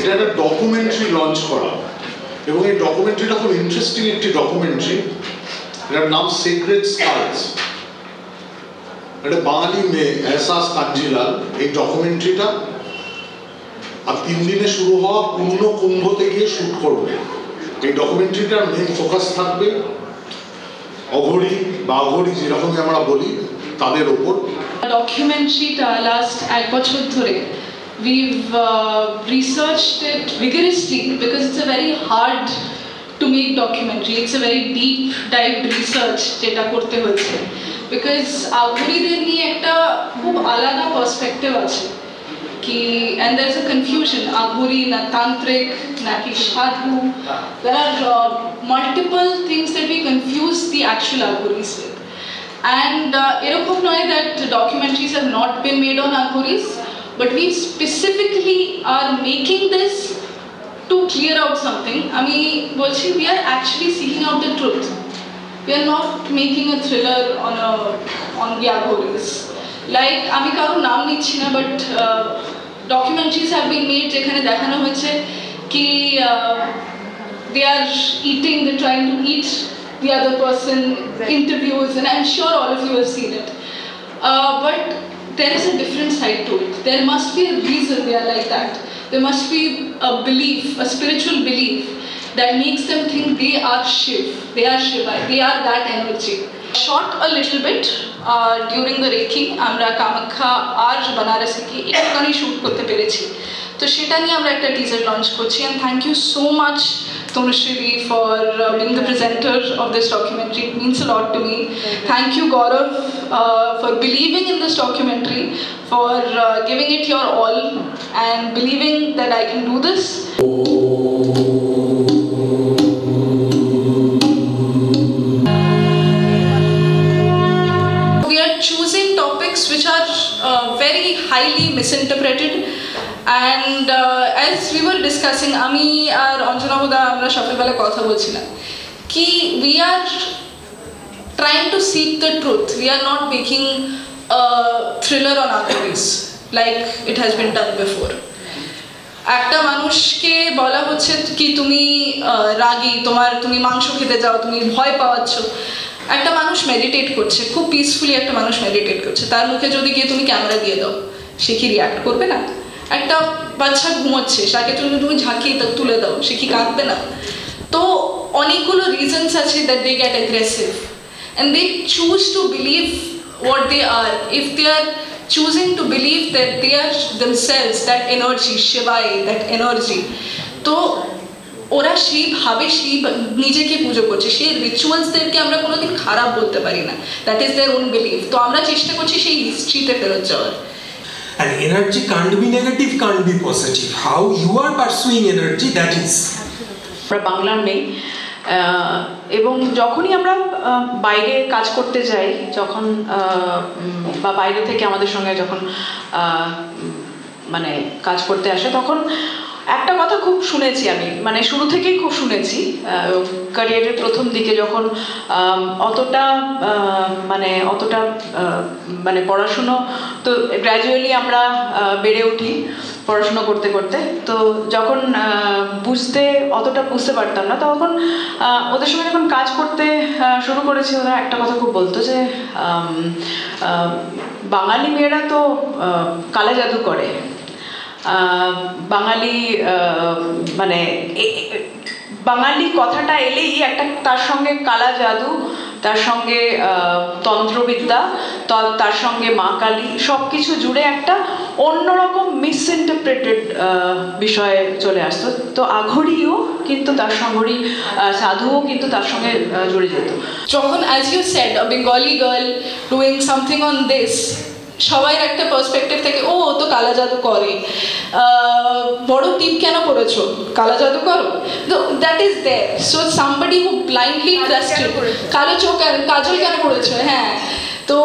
এটা একটা documentary launch করা, এবং এই ডকুমেন্টারিটা খুব ইন্টারেস্টিং একটি ডকুমেন্টারি। এটার নাম সিক্রেট স্কালস। এটা বাঙালি মেয়ে এহসাস কাঞ্জিলাল এই ডকুমেন্টারিটা আর 3 দিনে শুরু হওয়া পূর্ণ কুম্ভতে গিয়ে শুট করবে। এই ডকুমেন্টারিটার মেন ফোকাস থাকবে অঘরী বা অঘরী যেরকমই আমরা বলি তাদের ওপর। ডকুমেন্টারিটা লাস্ট 1 বছর ধরে we've researched it vigorously because it's a very hard to make documentary. It's a very deep dive research যেটা করতে হয়েছে, because আঘরীদের নিয়ে একটা খুব আলাদা পার্সপেক্টিভ আছে কি, and there's a confusion, আঘরী না তান্ত্রিক নাকি সাধু। There are multiple things that we confuse the actual Aghoris with, and এরকম নয় that documentaries have not been made on Aghoris, but we specifically are making this to clear out something. আমি বলছি we are actually seeking out the truth. We are not making a thriller on the Aghoris. Like আমি কারো নাম নিচ্ছি না, but documentaries have been made যেখানে দেখানো হয়েছে কি they are eating, they're trying to eat the other person, interviews, and I'm sure all of you have seen it. But there is a different side to it. There must be a reason they are like that. There must be a belief, a spiritual belief that makes them think they are Shiv, they are Shiva, they are that energy. Shot a little bit during the Reiki. আমরা কামাখ্যা আর বানারসে কি একটুখানি shoot করতে পেরেছি, তো সেটা নিয়ে আমরা একটা টিজার লঞ্চ করছি। And thank you so much Tanushree for being the presenter of this documentary. It means a lot to me. Thank you Gaurav for believing in this documentary, for giving it your all and believing that I can do this. We are choosing topics which are very highly misinterpreted, and as we were discussing, আমি আর অঞ্জনা বোদা আমরা সকালবেলা কথা বলছিলাম কি we are trying to seek the truth. We are not making a thriller on Aghoris like it has been done before. একটা মানুষকে বলা হচ্ছে কি তুমি রাগী, তুমি মাংস খেতে যাও, তুমি ভয় পাওয়াচ্ছ। একটা মানুষ মেডিটেট করছে, খুব পিসফুলি একটা মানুষ মেডিটেট করছে, তার মুখে যদি গিয়ে তুমি ক্যামেরা দিয়ে দাও, সে কি রিয়াক্ট করবে না? একটা বাচ্চা ঘুমোচ্ছে, তাকে তুমি ঝাঁকিয়ে তুলে দাও, সে কি কাঁদবে না? তো অনেকগুলো রিজনস আছে that they get aggressive and they choose to believe what they are. If they are choosing to believe that they are themselves that energy, Shivai, that energy, তো ওরা সেইভাবে সেই নিজেকে পুজো করছে, সেই রিচুয়ালসদেরকে আমরা কোনোদিন খারাপ বলতে পারি না। That is their own believe. তো আমরা চেষ্টা করছি সেই হিস্ট্রিতে ফেরত যাওয়ার। And energy can't be negative, can't be positive. How you are pursuing energy, that is. আমরা বাংলার মেয়ে, এবং যখনই আমরা বাইরে কাজ করতে যাই, যখন বা বাইরে থেকে আমাদের সঙ্গে যখন মানে কাজ করতে আসে, তখন একটা কথা খুব শুনেছি আমি, মানে শুরু থেকেই খুব শুনেছি। ক্যারিয়ারের প্রথম দিকে যখন অতটা মানে পড়াশুনো, তো গ্র্যাজুয়ালি আমরা বেড়ে উঠি পড়াশুনো করতে করতে, তো যখন অতটা বুঝতে পারতাম না, তখন ওদের সঙ্গে যখন কাজ করতে শুরু করেছি, ওরা একটা কথা খুব বলতো যে বাঙালি মেয়েরা তো কালা জাদু করে, বাঙালি মানে বাঙালি কথাটা এলেই একটা তার সঙ্গে কালা জাদু, তার সঙ্গে তন্ত্রবিদ্যা, তার সঙ্গে মা কালী, সব কিছু জুড়ে একটা অন্যরকম মিসইন্টারপ্রেটেড বিষয়ে চলে আসতো। তো আঘরিও কিন্তু তার সঙ্গে সাধুও কিন্তু তার সঙ্গে জুড়ে যেত। যখন as you said a Bengali girl doing something on this, সবাই একটা পার্সপেক্টিভ থেকে ও তো কালা জাদু করে, বড় টিপ কেন করেছো, কালা জাদু করো, তো that is there. So somebody who blindly trusted, কালো চোখ কাজল কেন করেছো, হ্যাঁ তো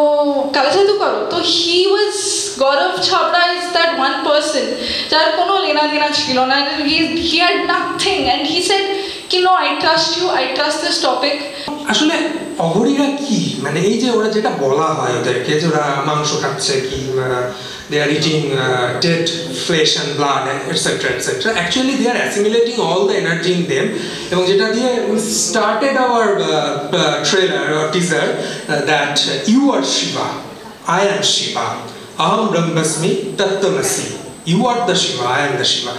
কালা জাদু করো। তো he was Gaurav Chhabra is that one person যার কোনো লেনা দেনা ছিল না, he had nothing and he said কি no, I trust you, I trust this topic. আসলে অঘরীরা কি, মানে এই যে ওরা যেটা বলা হয় ওদেরকে যে ওরা মাংস খাচ্ছে কি they are eating dead flesh and blood, etc., etc. Actually, they are assimilating all the energy in them. এবং যেটা দিয়ে we started our trailer or teaser that you are Shiva, I am Shiva, aham brahmasmi tattvamasi. You are the Shiva, I am the Shiva.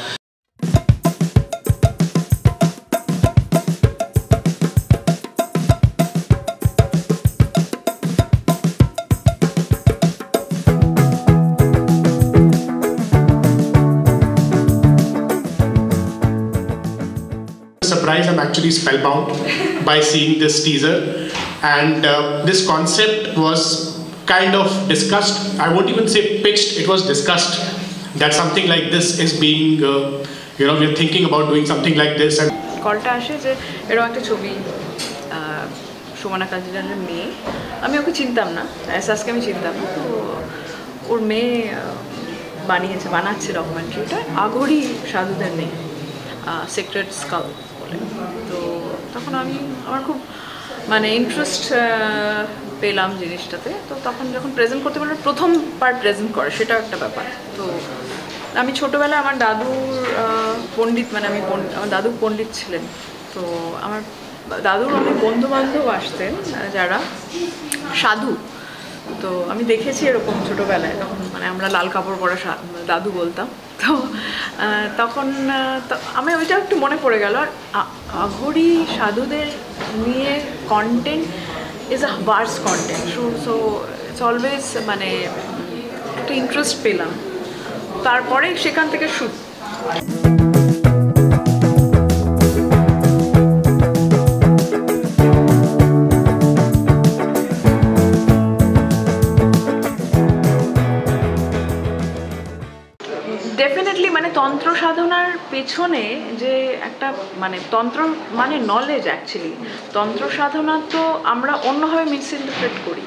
Surprised, I'm actually spellbound by seeing this teaser, and this concept was kind of discussed. I won't even say pitched, it was discussed that something like this is being we're thinking about doing something like this. And কলটা আসে যে এরকম একটা ছবি, সুমনা কাজিরানের মেয়ে, আমি ওকে চিনতাম না, এহসাসকে আমি চিনতাম না, তো ওর মেয়ে বানাচ্ছে ডকুমেন্টারিটা আঘোরি সাধুদের নিয়ে, সেক্রেট স্কাল বলে। তো তখন আমার খুব মানে ইন্টারেস্ট পেলাম জিনিসটাতে। তো তখন যখন প্রেজেন্ট করতে পারলাম, প্রথম পার্ট প্রেজেন্ট করে, সেটাও একটা ব্যাপার। তো আমি ছোটোবেলায় আমার দাদুর পণ্ডিত, মানে আমার দাদু পণ্ডিত ছিলেন, তো আমার দাদুর অনেক বন্ধুবান্ধব আসতেন যারা সাধু। তো আমি দেখেছি এরকম ছোটোবেলায়, তখন মানে আমরা লাল কাপড় পরা দাদু বলতাম। তো তখন আমি ওইটা একটু মনে পড়ে গেল। আর আঘোরি সাধুদের নিয়ে content is a verse content, so it's always মানে একটা ইন্টারেস্ট পেলাম। তারপরে সেখান থেকে শুরু। ডেফিনেটলি মানে তন্ত্র সাধনার পেছনে যে একটা মানে তন্ত্র মানে নলেজ, অ্যাকচুয়ালি তন্ত্র সাধনা তো আমরা অন্যভাবে মিসইন্টারপ্রেট করি।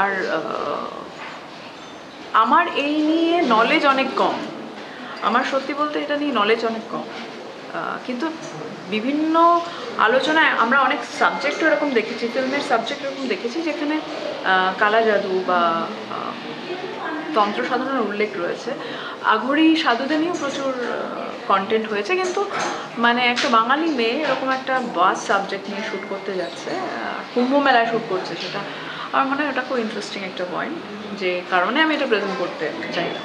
আর আমার এই নিয়ে নলেজ অনেক কম, আমার সত্যি বলতে এটা নিয়ে নলেজ অনেক কম, কিন্তু বিভিন্ন আলোচনায় আমরা অনেক সাবজেক্টও এরকম দেখেছি, ফিল্মের সাবজেক্ট এরকম দেখেছি যেখানে কালা জাদু বা তন্ত্র সাধনার উল্লেখ রয়েছে। আঘোরি সাধুদের নিয়েও প্রচুর কন্টেন্ট হয়েছে, কিন্তু মানে একটা বাঙালি মেয়ে এরকম একটা বাস সাবজেক্ট নিয়ে শ্যুট করতে যাচ্ছে, কুম্ভ মেলায় শ্যুট করছে, সেটা আমার মনে হয় ওটা খুব ইন্টারেস্টিং একটা পয়েন্ট, যে কারণে আমি এটা প্রেজেন্ট করতে চাইলাম।